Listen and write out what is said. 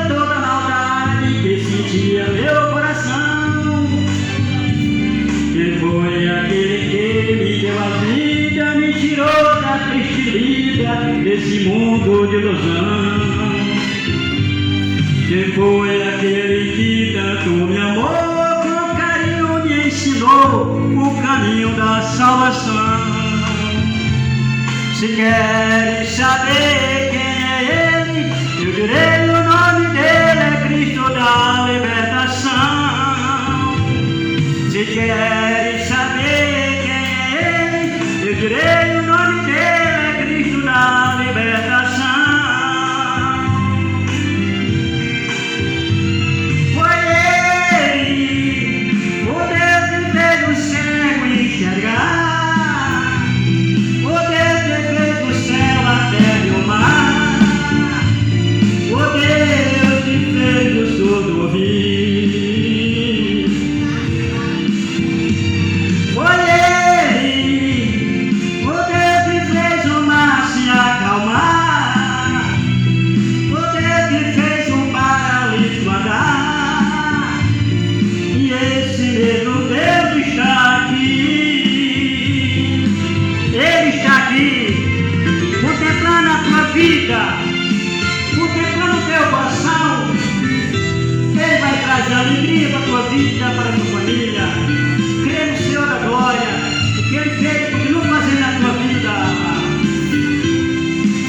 toda a maldade que sentia meu coração. Quem foi aquele que me deu a vida, me tirou da triste vida, desse mundo de ilusão? Quem foi aquele que tanto me amou, com carinho me ensinou o caminho da salvação? Se queres saber quem